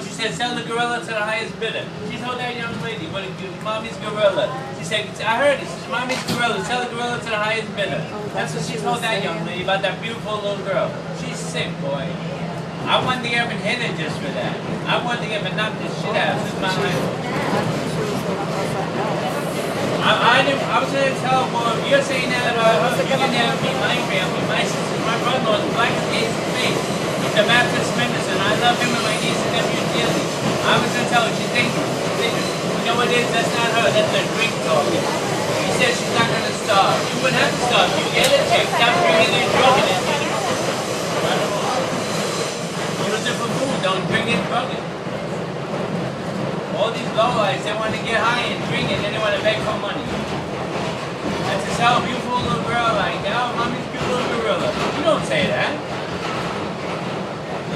She said, sell the gorilla to the highest bidder. She told that young lady, what mommy's gorilla. She said, I heard it. She said, mommy's gorilla, sell the gorilla to the highest bidder. That's what she told that young lady about that beautiful little girl. She's sick, boy. I wanted to get him hit her just for that. I wanted to get him knock this shit out. This is my life. I was going to tell her, well, if you're saying that you can never meet my family, my sister, my brother-in-law is black as days in face. He's a Baptist minister, and I love him and my niece and nephew dearly. I was going to tell her, she's dangerous. She's dangerous. You know what it is? That's not her. That's her drink talking. She said she's not going to starve. You wouldn't have to starve. You get it, check. Stop drinking and drugging it. Use it for food. Don't drink it, drug it. All these lowlights, they want to get high and drink it, and then they want to beg for money. And to sell a beautiful little girl like that, oh, mommy's beautiful little gorilla. You don't say that.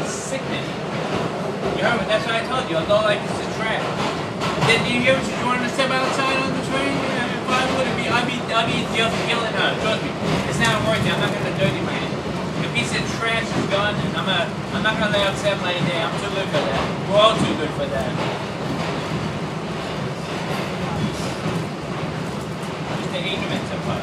It's sickening. You heard me? That's what I told you. A lowlight is a trash. Did you hear what you wanted to step outside on the train? If I would be, I'd be killing her. Trust me. It's not working. I'm not going to dirty my hand. A piece of trash is gone, and I'm not going to lay upset my day. I'm too good for that. We're all too good for that. Ignorance of her.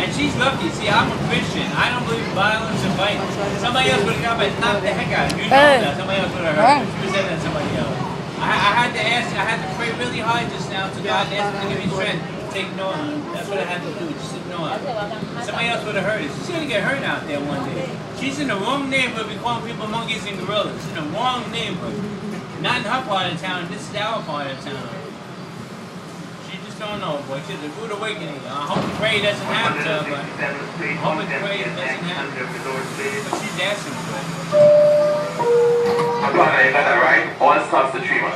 And she's lucky. See, I'm a Christian. I don't believe violence and fighting. Somebody else would have got and knocked the heck out of you. Know that. Somebody else would have hurt you. She was saying that to somebody else. I had to ask, I had to pray really hard just now to God and ask him to give me strength to ignore her. That's what I had to do, just ignore her. Somebody else would have heard it. She's going to get hurt out there one day. She's in the wrong neighborhood. We calling people monkeys and gorillas. She's in the wrong neighborhood. Not in her part of town. This is our part of town. Don't know, boy. She's a rude awakening. I hope and pray it doesn't happen to her, but I hope and pray it doesn't happen. But she's asking for it. I got that right. All stops the treatment.